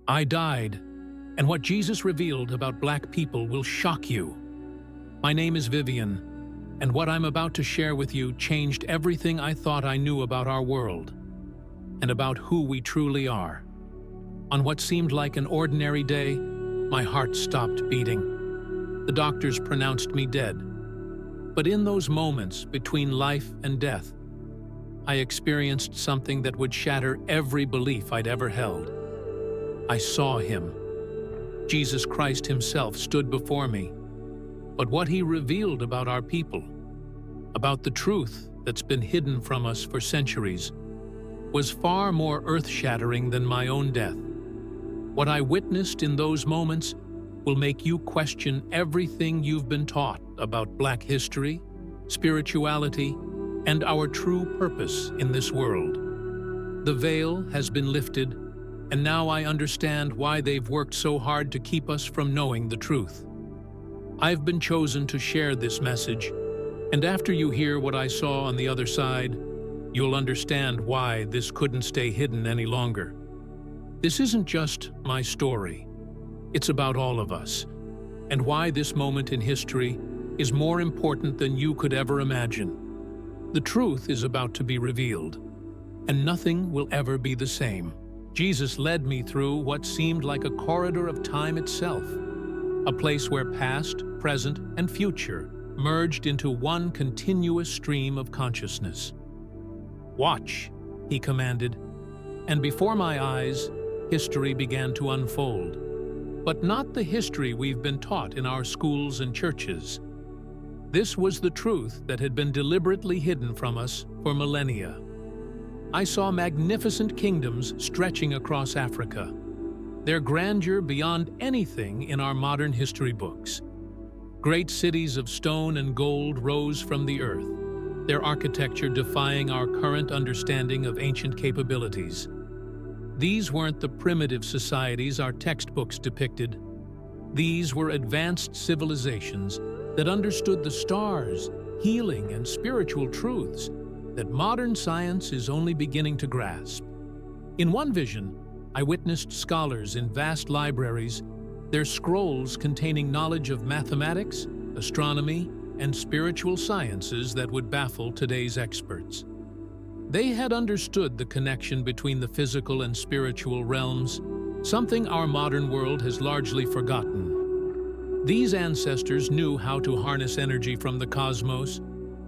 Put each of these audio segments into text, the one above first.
I died, and what Jesus revealed about Black people will shock you. My name is Vivian, and what I'm about to share with you changed everything I thought I knew about our world and about who we truly are. On what seemed like an ordinary day, my heart stopped beating. The doctors pronounced me dead. But in those moments between life and death, I experienced something that would shatter every belief I'd ever held. I saw him. Jesus Christ himself stood before me. But what he revealed about our people, about the truth that's been hidden from us for centuries, was far more earth-shattering than my own death. What I witnessed in those moments will make you question everything you've been taught about Black history, spirituality, and our true purpose in this world. The veil has been lifted, and now I understand why they've worked so hard to keep us from knowing the truth. I've been chosen to share this message, and after you hear what I saw on the other side, you'll understand why this couldn't stay hidden any longer. This isn't just my story. It's about all of us, and why this moment in history is more important than you could ever imagine. The truth is about to be revealed, and nothing will ever be the same. Jesus led me through what seemed like a corridor of time itself, a place where past, present, and future merged into one continuous stream of consciousness. "Watch," he commanded, and before my eyes, history began to unfold. But not the history we've been taught in our schools and churches. This was the truth that had been deliberately hidden from us for millennia. I saw magnificent kingdoms stretching across Africa, their grandeur beyond anything in our modern history books. Great cities of stone and gold rose from the earth, their architecture defying our current understanding of ancient capabilities. These weren't the primitive societies our textbooks depicted. These were advanced civilizations that understood the stars, healing, and spiritual truths that modern science is only beginning to grasp. In one vision, I witnessed scholars in vast libraries, their scrolls containing knowledge of mathematics, astronomy, and spiritual sciences that would baffle today's experts. They had understood the connection between the physical and spiritual realms, something our modern world has largely forgotten. These ancestors knew how to harness energy from the cosmos,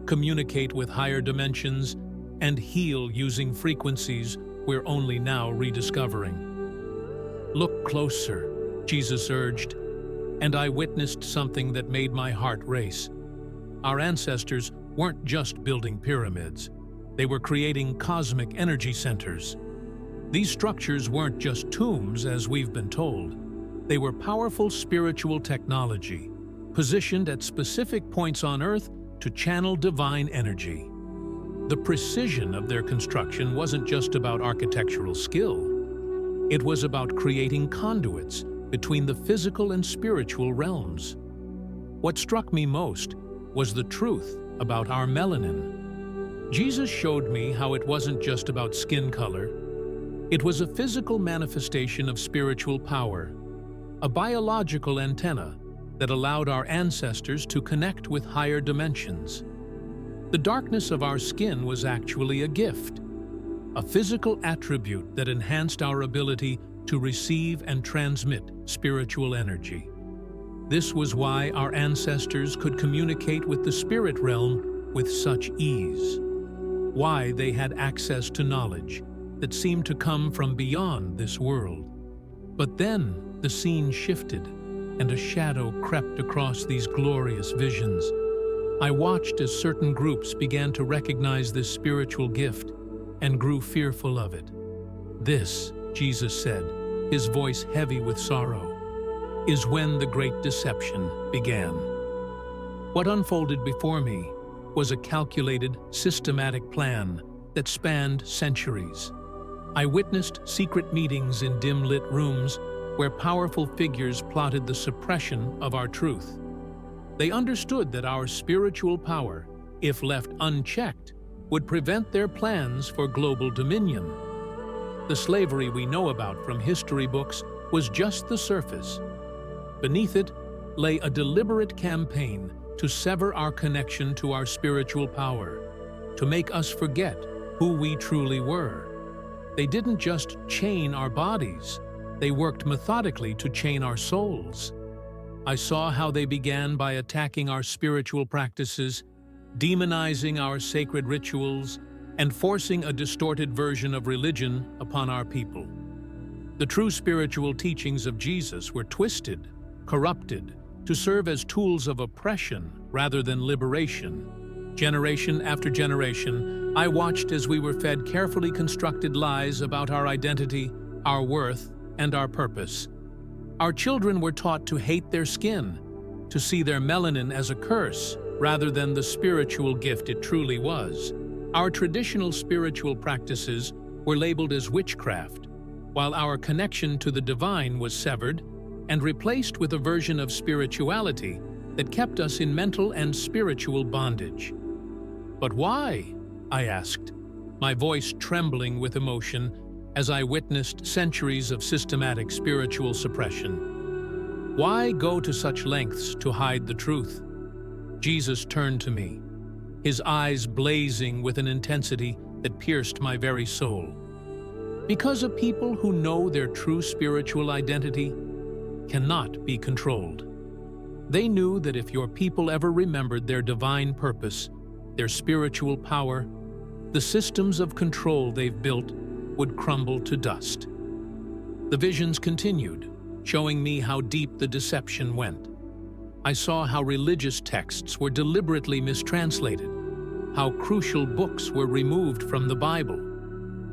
communicate with higher dimensions, and heal using frequencies we're only now rediscovering. "Look closer," Jesus urged, and I witnessed something that made my heart race. Our ancestors weren't just building pyramids. They were creating cosmic energy centers. These structures weren't just tombs, as we've been told. They were powerful spiritual technology, positioned at specific points on Earth to channel divine energy. The precision of their construction wasn't just about architectural skill. It was about creating conduits between the physical and spiritual realms. What struck me most was the truth about our melanin. Jesus showed me how it wasn't just about skin color. It was a physical manifestation of spiritual power, a biological antenna that allowed our ancestors to connect with higher dimensions. The darkness of our skin was actually a gift, a physical attribute that enhanced our ability to receive and transmit spiritual energy. This was why our ancestors could communicate with the spirit realm with such ease, why they had access to knowledge that seemed to come from beyond this world. But then the scene shifted, and a shadow crept across these glorious visions. I watched as certain groups began to recognize this spiritual gift and grew fearful of it. "This," Jesus said, his voice heavy with sorrow, "is when the great deception began." What unfolded before me was a calculated, systematic plan that spanned centuries. I witnessed secret meetings in dim-lit rooms where powerful figures plotted the suppression of our truth. They understood that our spiritual power, if left unchecked, would prevent their plans for global dominion. The slavery we know about from history books was just the surface. Beneath it lay a deliberate campaign to sever our connection to our spiritual power, to make us forget who we truly were. They didn't just chain our bodies, they worked methodically to chain our souls. I saw how they began by attacking our spiritual practices, demonizing our sacred rituals, and forcing a distorted version of religion upon our people. The true spiritual teachings of Jesus were twisted, corrupted, to serve as tools of oppression rather than liberation. Generation after generation, I watched as we were fed carefully constructed lies about our identity, our worth, and our purpose. Our children were taught to hate their skin, to see their melanin as a curse rather than the spiritual gift it truly was. Our traditional spiritual practices were labeled as witchcraft, while our connection to the divine was severed and replaced with a version of spirituality that kept us in mental and spiritual bondage. But why? I asked, my voice trembling with emotion as I witnessed centuries of systematic spiritual suppression. Why go to such lengths to hide the truth? Jesus turned to me, his eyes blazing with an intensity that pierced my very soul. Because a people who know their true spiritual identity cannot be controlled. They knew that if your people ever remembered their divine purpose, their spiritual power, the systems of control they've built would crumble to dust. The visions continued, showing me how deep the deception went. I saw how religious texts were deliberately mistranslated, how crucial books were removed from the Bible,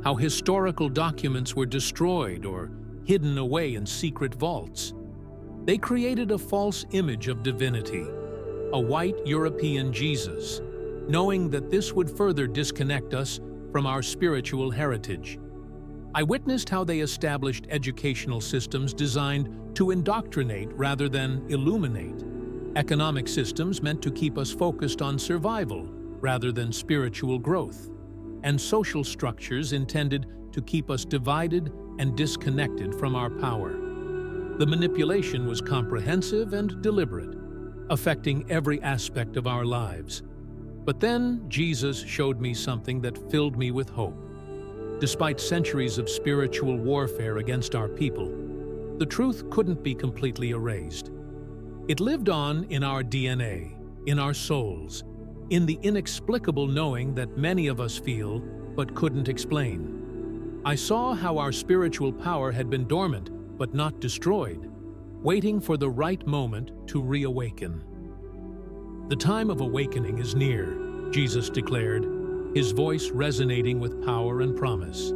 how historical documents were destroyed or hidden away in secret vaults. They created a false image of divinity, a white European Jesus, knowing that this would further disconnect us from our spiritual heritage. I witnessed how they established educational systems designed to indoctrinate rather than illuminate, economic systems meant to keep us focused on survival rather than spiritual growth, and social structures intended to keep us divided and disconnected from our power. The manipulation was comprehensive and deliberate, affecting every aspect of our lives. But then Jesus showed me something that filled me with hope. Despite centuries of spiritual warfare against our people, the truth couldn't be completely erased. It lived on in our DNA, in our souls, in the inexplicable knowing that many of us feel but couldn't explain. I saw how our spiritual power had been dormant but not destroyed, waiting for the right moment to reawaken. The time of awakening is near, Jesus declared, his voice resonating with power and promise.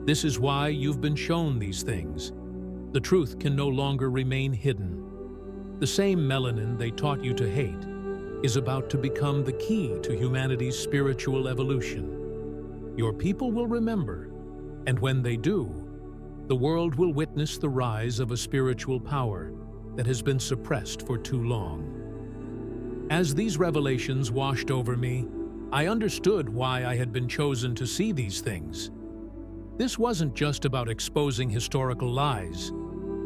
This is why you've been shown these things. The truth can no longer remain hidden. The same melanin they taught you to hate is about to become the key to humanity's spiritual evolution. Your people will remember, and when they do, the world will witness the rise of a spiritual power that has been suppressed for too long. As these revelations washed over me, I understood why I had been chosen to see these things. This wasn't just about exposing historical lies.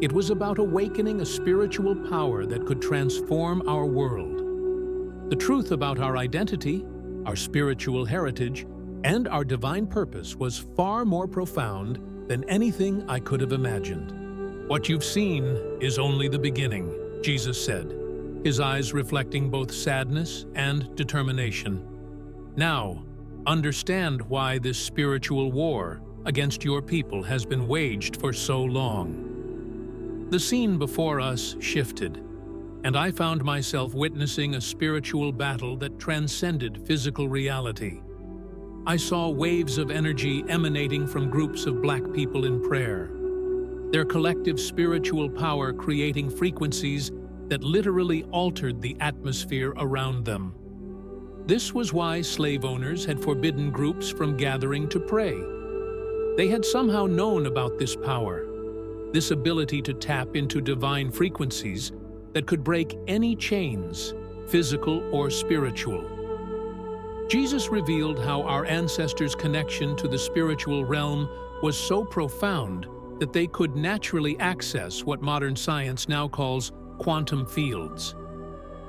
It was about awakening a spiritual power that could transform our world. The truth about our identity, our spiritual heritage, and our divine purpose was far more profound than anything I could have imagined. What you've seen is only the beginning, Jesus said, his eyes reflecting both sadness and determination. Now, understand why this spiritual war against your people has been waged for so long. The scene before us shifted, and I found myself witnessing a spiritual battle that transcended physical reality. I saw waves of energy emanating from groups of Black people in prayer, their collective spiritual power creating frequencies that literally altered the atmosphere around them. This was why slave owners had forbidden groups from gathering to pray. They had somehow known about this power, this ability to tap into divine frequencies that could break any chains, physical or spiritual. Jesus revealed how our ancestors' connection to the spiritual realm was so profound that they could naturally access what modern science now calls quantum fields.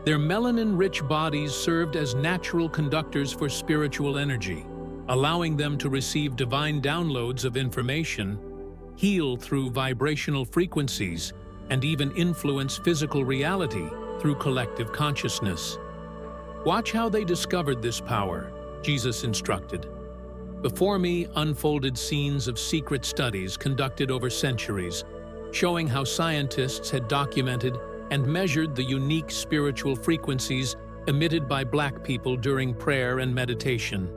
Their melanin-rich bodies served as natural conductors for spiritual energy, allowing them to receive divine downloads of information, heal through vibrational frequencies, and even influence physical reality through collective consciousness. Watch how they discovered this power, Jesus instructed. Before me unfolded scenes of secret studies conducted over centuries, showing how scientists had documented and measured the unique spiritual frequencies emitted by Black people during prayer and meditation.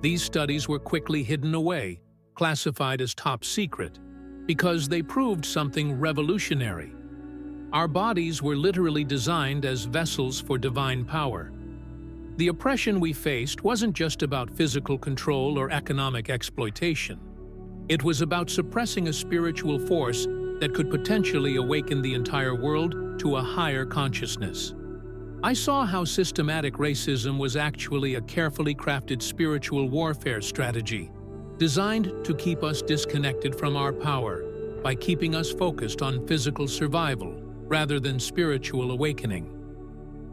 These studies were quickly hidden away, classified as top secret, because they proved something revolutionary. Our bodies were literally designed as vessels for divine power. The oppression we faced wasn't just about physical control or economic exploitation. It was about suppressing a spiritual force that could potentially awaken the entire world to a higher consciousness. I saw how systematic racism was actually a carefully crafted spiritual warfare strategy, designed to keep us disconnected from our power by keeping us focused on physical survival rather than spiritual awakening.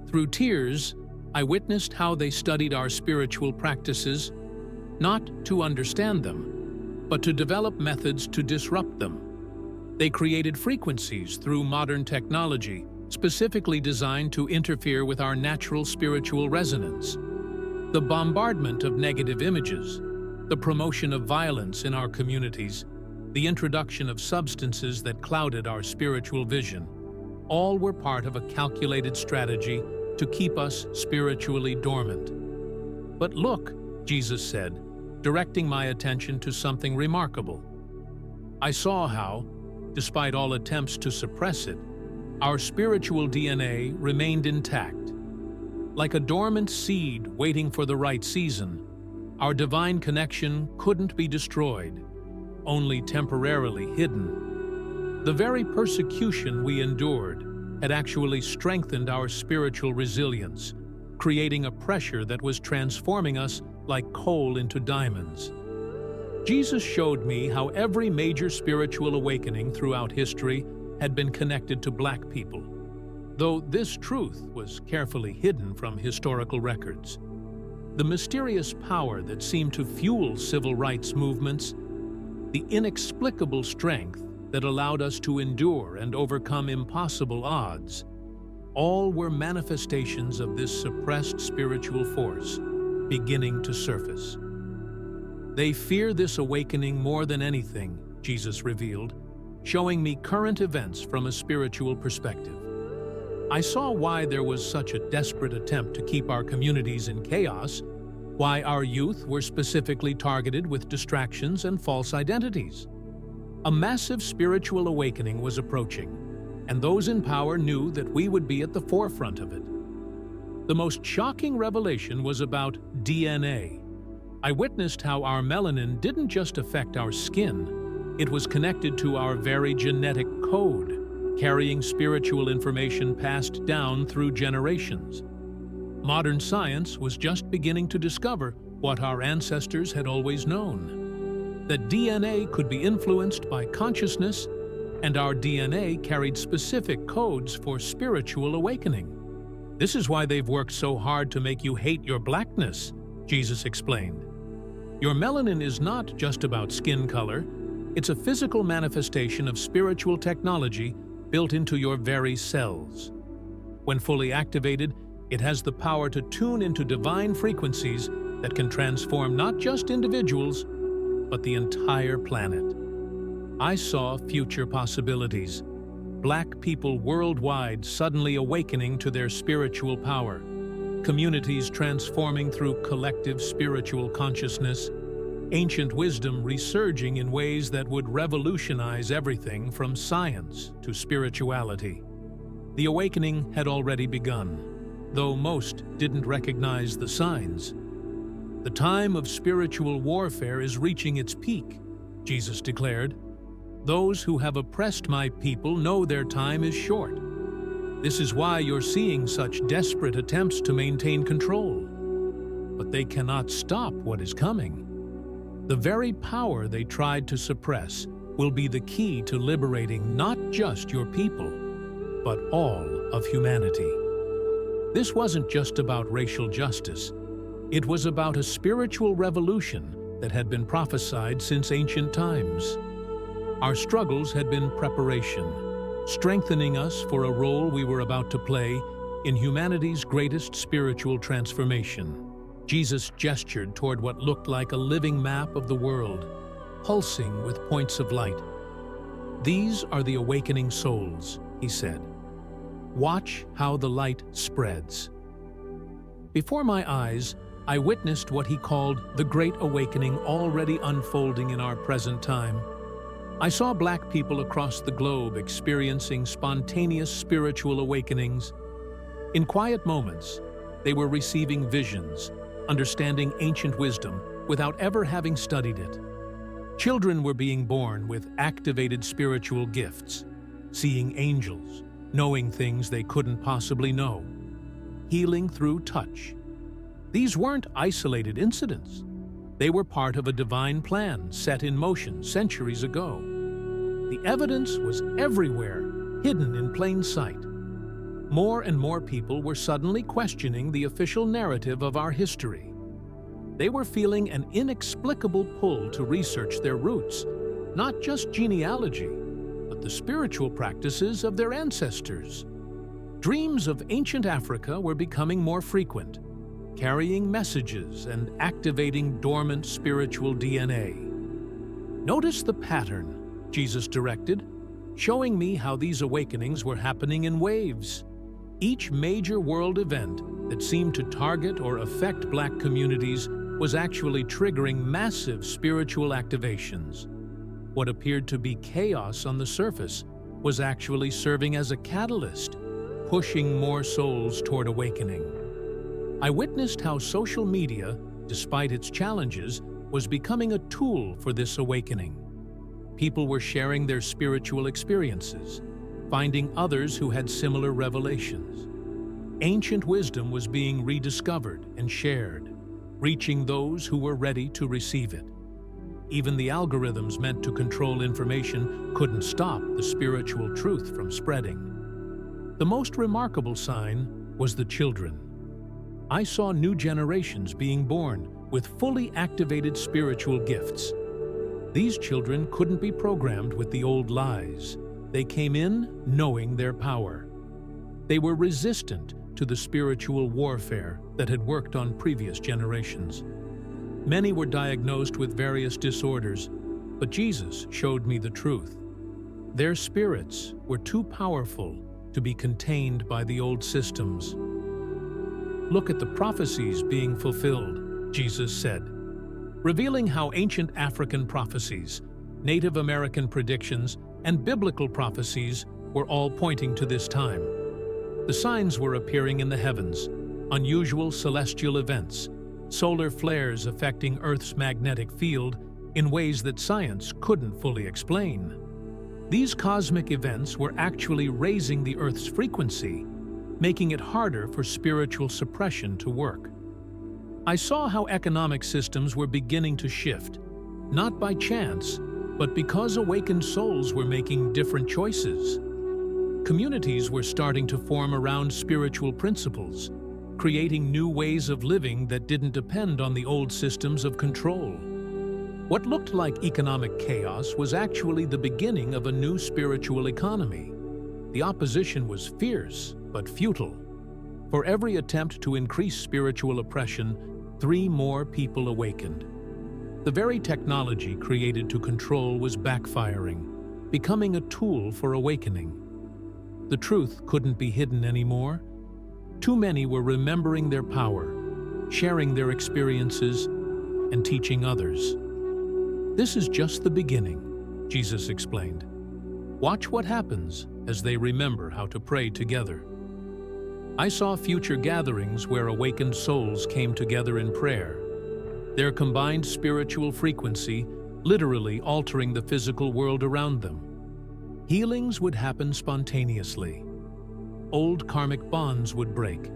Through tears, I witnessed how they studied our spiritual practices, not to understand them, but to develop methods to disrupt them. They created frequencies through modern technology, specifically designed to interfere with our natural spiritual resonance. The bombardment of negative images, the promotion of violence in our communities, the introduction of substances that clouded our spiritual vision, all were part of a calculated strategy to keep us spiritually dormant. But look, Jesus said, directing my attention to something remarkable. I saw how, despite all attempts to suppress it, our spiritual DNA remained intact. Like a dormant seed waiting for the right season, our divine connection couldn't be destroyed, only temporarily hidden. The very persecution we endured had actually strengthened our spiritual resilience, creating a pressure that was transforming us like coal into diamonds. Jesus showed me how every major spiritual awakening throughout history had been connected to Black people, though this truth was carefully hidden from historical records. The mysterious power that seemed to fuel civil rights movements, the inexplicable strength that allowed us to endure and overcome impossible odds, all were manifestations of this suppressed spiritual force beginning to surface. They fear this awakening more than anything, Jesus revealed, showing me current events from a spiritual perspective. I saw why there was such a desperate attempt to keep our communities in chaos, why our youth were specifically targeted with distractions and false identities. A massive spiritual awakening was approaching, and those in power knew that we would be at the forefront of it. The most shocking revelation was about DNA. I witnessed how our melanin didn't just affect our skin, it was connected to our very genetic code, carrying spiritual information passed down through generations. Modern science was just beginning to discover what our ancestors had always known: that DNA could be influenced by consciousness, and our DNA carried specific codes for spiritual awakening. This is why they've worked so hard to make you hate your blackness, Jesus explained. Your melanin is not just about skin color, it's a physical manifestation of spiritual technology built into your very cells. When fully activated, it has the power to tune into divine frequencies that can transform not just individuals, but the entire planet. I saw future possibilities. Black people worldwide suddenly awakening to their spiritual power, communities transforming through collective spiritual consciousness, ancient wisdom resurging in ways that would revolutionize everything from science to spirituality. The awakening had already begun, though most didn't recognize the signs. The time of spiritual warfare is reaching its peak, Jesus declared. Those who have oppressed my people know their time is short. This is why you're seeing such desperate attempts to maintain control. But they cannot stop what is coming. The very power they tried to suppress will be the key to liberating not just your people, but all of humanity. This wasn't just about racial justice. It was about a spiritual revolution that had been prophesied since ancient times. Our struggles had been preparation, strengthening us for a role we were about to play in humanity's greatest spiritual transformation. Jesus gestured toward what looked like a living map of the world, pulsing with points of light. "These are the awakening souls," he said. "Watch how the light spreads." Before my eyes, I witnessed what he called the Great Awakening already unfolding in our present time. I saw Black people across the globe experiencing spontaneous spiritual awakenings. In quiet moments, they were receiving visions, understanding ancient wisdom without ever having studied it. Children were being born with activated spiritual gifts, seeing angels, knowing things they couldn't possibly know, healing through touch. These weren't isolated incidents. They were part of a divine plan set in motion centuries ago. The evidence was everywhere, hidden in plain sight. More and more people were suddenly questioning the official narrative of our history. They were feeling an inexplicable pull to research their roots, not just genealogy, but the spiritual practices of their ancestors. Dreams of ancient Africa were becoming more frequent, carrying messages and activating dormant spiritual DNA. "Notice the pattern," Jesus directed, showing me how these awakenings were happening in waves. Each major world event that seemed to target or affect Black communities was actually triggering massive spiritual activations. What appeared to be chaos on the surface was actually serving as a catalyst, pushing more souls toward awakening. I witnessed how social media, despite its challenges, was becoming a tool for this awakening. People were sharing their spiritual experiences, finding others who had similar revelations. Ancient wisdom was being rediscovered and shared, reaching those who were ready to receive it. Even the algorithms meant to control information couldn't stop the spiritual truth from spreading. The most remarkable sign was the children. I saw new generations being born with fully activated spiritual gifts. These children couldn't be programmed with the old lies. They came in knowing their power. They were resistant to the spiritual warfare that had worked on previous generations. Many were diagnosed with various disorders, but Jesus showed me the truth. Their spirits were too powerful to be contained by the old systems. "Look at the prophecies being fulfilled," Jesus said, revealing how ancient African prophecies, Native American predictions, and biblical prophecies were all pointing to this time. The signs were appearing in the heavens, unusual celestial events, solar flares affecting Earth's magnetic field in ways that science couldn't fully explain. These cosmic events were actually raising the Earth's frequency, making it harder for spiritual suppression to work. I saw how economic systems were beginning to shift, not by chance, but because awakened souls were making different choices. Communities were starting to form around spiritual principles, creating new ways of living that didn't depend on the old systems of control. What looked like economic chaos was actually the beginning of a new spiritual economy. The opposition was fierce, but futile. For every attempt to increase spiritual oppression, 3 more people awakened. The very technology created to control was backfiring, becoming a tool for awakening. The truth couldn't be hidden anymore. Too many were remembering their power, sharing their experiences, and teaching others. "This is just the beginning," Jesus explained. "Watch what happens as they remember how to pray together." I saw future gatherings where awakened souls came together in prayer, their combined spiritual frequency literally altering the physical world around them. Healings would happen spontaneously. Old karmic bonds would break.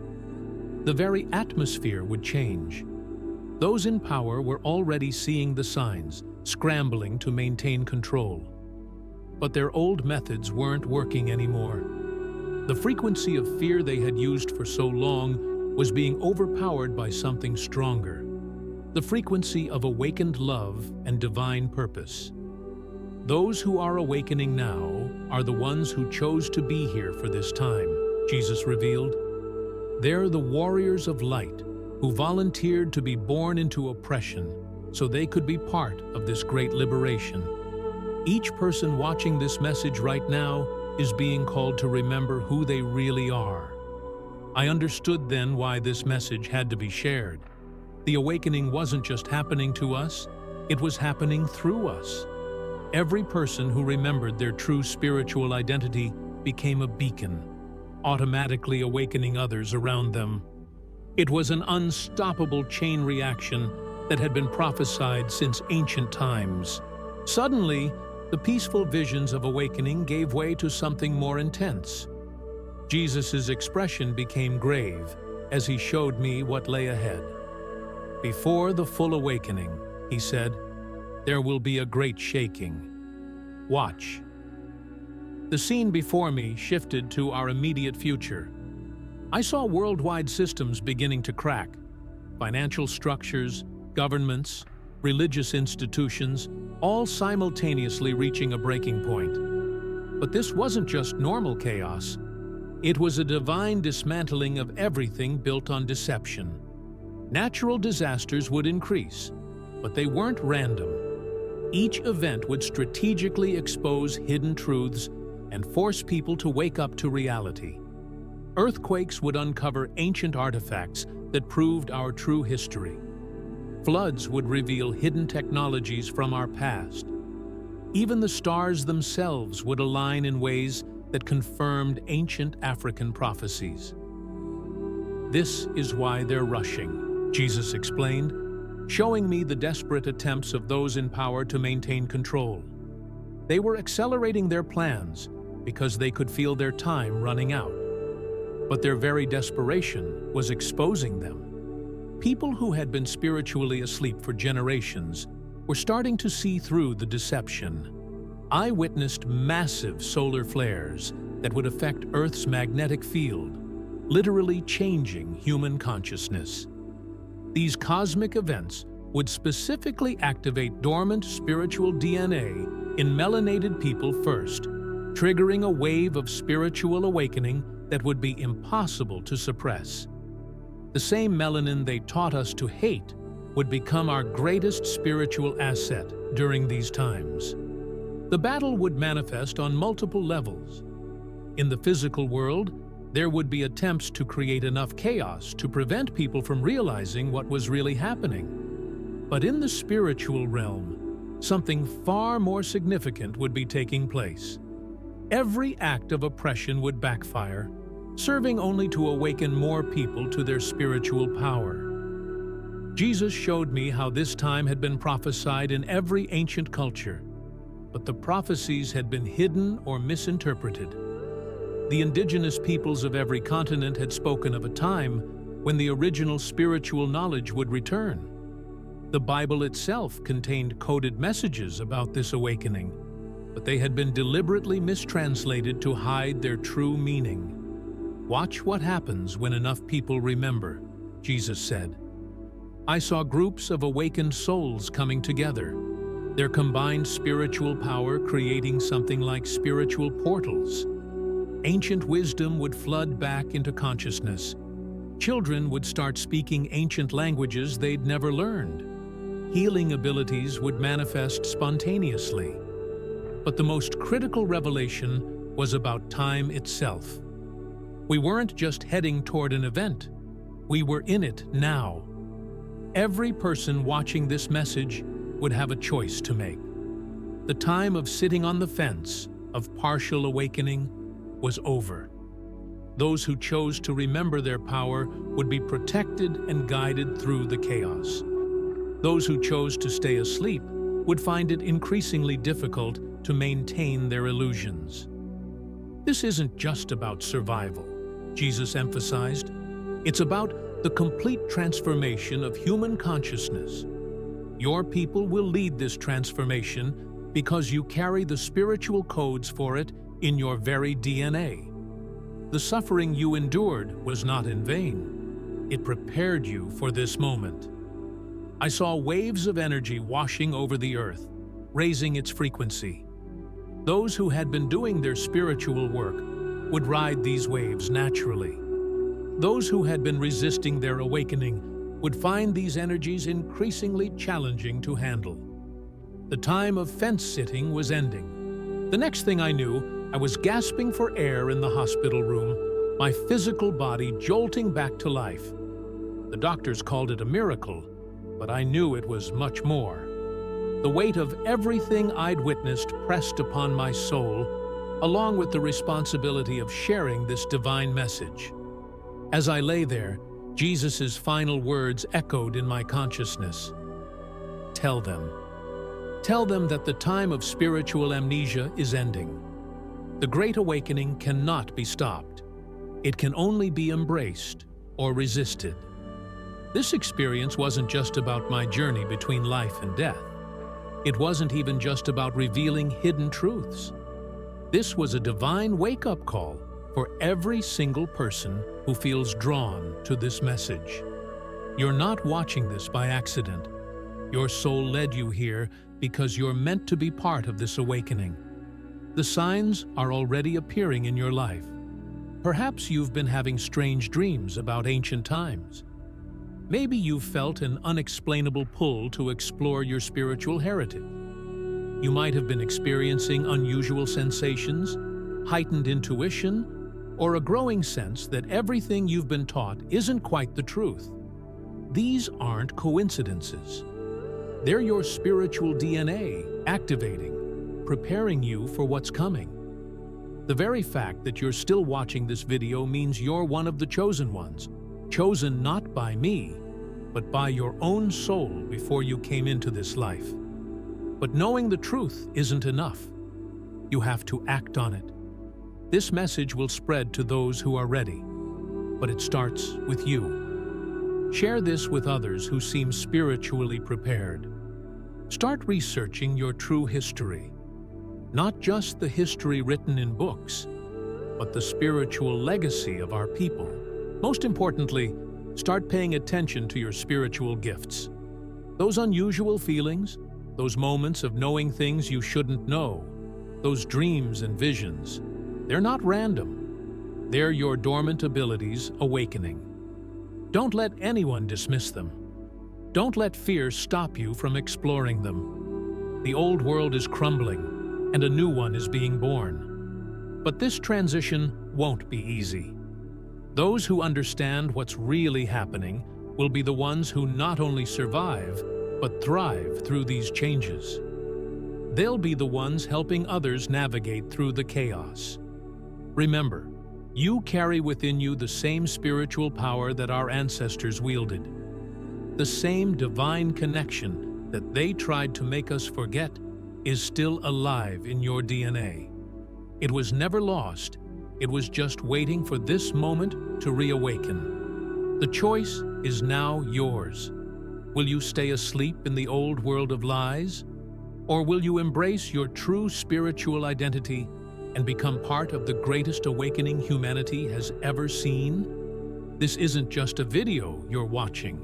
The very atmosphere would change. Those in power were already seeing the signs, scrambling to maintain control. But their old methods weren't working anymore. The frequency of fear they had used for so long was being overpowered by something stronger. The frequency of awakened love and divine purpose. Those who are awakening now are the ones who chose to be here for this time, Jesus revealed. They're the warriors of light who volunteered to be born into oppression so they could be part of this great liberation. Each person watching this message right now is being called to remember who they really are. I understood then why this message had to be shared. The awakening wasn't just happening to us, it was happening through us. Every person who remembered their true spiritual identity became a beacon, automatically awakening others around them. It was an unstoppable chain reaction that had been prophesied since ancient times. Suddenly, the peaceful visions of awakening gave way to something more intense. Jesus' expression became grave as he showed me what lay ahead. Before the full awakening, he said, there will be a great shaking. Watch. The scene before me shifted to our immediate future. I saw worldwide systems beginning to crack. Financial structures, governments, religious institutions, all simultaneously reaching a breaking point. But this wasn't just normal chaos. It was a divine dismantling of everything built on deception. Natural disasters would increase, but they weren't random. Each event would strategically expose hidden truths and force people to wake up to reality. Earthquakes would uncover ancient artifacts that proved our true history. Floods would reveal hidden technologies from our past. Even the stars themselves would align in ways that confirmed ancient African prophecies. This is why they're rushing, Jesus explained, showing me the desperate attempts of those in power to maintain control. They were accelerating their plans because they could feel their time running out. But their very desperation was exposing them. People who had been spiritually asleep for generations were starting to see through the deception. I witnessed massive solar flares that would affect Earth's magnetic field, literally changing human consciousness. These cosmic events would specifically activate dormant spiritual DNA in melanated people first, triggering a wave of spiritual awakening that would be impossible to suppress. The same melanin they taught us to hate would become our greatest spiritual asset during these times. The battle would manifest on multiple levels. In the physical world, there would be attempts to create enough chaos to prevent people from realizing what was really happening. But in the spiritual realm, something far more significant would be taking place. Every act of oppression would backfire, serving only to awaken more people to their spiritual power. Jesus showed me how this time had been prophesied in every ancient culture, but the prophecies had been hidden or misinterpreted. The indigenous peoples of every continent had spoken of a time when the original spiritual knowledge would return. The Bible itself contained coded messages about this awakening, but they had been deliberately mistranslated to hide their true meaning. Watch what happens when enough people remember, Jesus said. I saw groups of awakened souls coming together, their combined spiritual power creating something like spiritual portals. Ancient wisdom would flood back into consciousness. Children would start speaking ancient languages they'd never learned. Healing abilities would manifest spontaneously. But the most critical revelation was about time itself. We weren't just heading toward an event. We were in it now. Every person watching this message would have a choice to make. The time of sitting on the fence, of partial awakening, was over. Those who chose to remember their power would be protected and guided through the chaos. Those who chose to stay asleep would find it increasingly difficult to maintain their illusions. This isn't just about survival, Jesus emphasized. It's about the complete transformation of human consciousness. Your people will lead this transformation because you carry the spiritual codes for it in your very DNA. The suffering you endured was not in vain. It prepared you for this moment. I saw waves of energy washing over the earth, raising its frequency. Those who had been doing their spiritual work would ride these waves naturally. Those who had been resisting their awakening would find these energies increasingly challenging to handle. The time of fence-sitting was ending. The next thing I knew, I was gasping for air in the hospital room, my physical body jolting back to life. The doctors called it a miracle, but I knew it was much more. The weight of everything I'd witnessed pressed upon my soul, along with the responsibility of sharing this divine message. As I lay there, Jesus' final words echoed in my consciousness. Tell them. Tell them that the time of spiritual amnesia is ending. The Great Awakening cannot be stopped. It can only be embraced or resisted. This experience wasn't just about my journey between life and death. It wasn't even just about revealing hidden truths. This was a divine wake-up call for every single person who feels drawn to this message. You're not watching this by accident. Your soul led you here because you're meant to be part of this awakening. The signs are already appearing in your life. Perhaps you've been having strange dreams about ancient times. Maybe you've felt an unexplainable pull to explore your spiritual heritage. You might have been experiencing unusual sensations, heightened intuition, or a growing sense that everything you've been taught isn't quite the truth. These aren't coincidences. They're your spiritual DNA activating, preparing you for what's coming. The very fact that you're still watching this video means you're one of the chosen ones, chosen not by me, but by your own soul before you came into this life. But knowing the truth isn't enough. You have to act on it. This message will spread to those who are ready, but it starts with you. Share this with others who seem spiritually prepared. Start researching your true history, not just the history written in books, but the spiritual legacy of our people. Most importantly, start paying attention to your spiritual gifts. Those unusual feelings, those moments of knowing things you shouldn't know, those dreams and visions, they're not random. They're your dormant abilities awakening. Don't let anyone dismiss them. Don't let fear stop you from exploring them. The old world is crumbling, and a new one is being born. But this transition won't be easy. Those who understand what's really happening will be the ones who not only survive, but thrive through these changes. They'll be the ones helping others navigate through the chaos. Remember, you carry within you the same spiritual power that our ancestors wielded. The same divine connection that they tried to make us forget is still alive in your DNA. It was never lost. It was just waiting for this moment to reawaken. The choice is now yours. Will you stay asleep in the old world of lies? Or will you embrace your true spiritual identity and become part of the greatest awakening humanity has ever seen? This isn't just a video you're watching.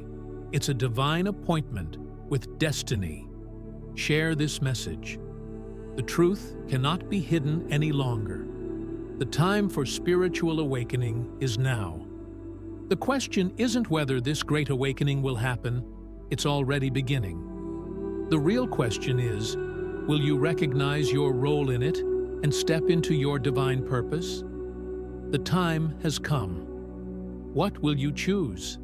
It's a divine appointment with destiny. Share this message. The truth cannot be hidden any longer. The time for spiritual awakening is now. The question isn't whether this great awakening will happen. It's already beginning. The real question is, will you recognize your role in it and step into your divine purpose? The time has come. What will you choose?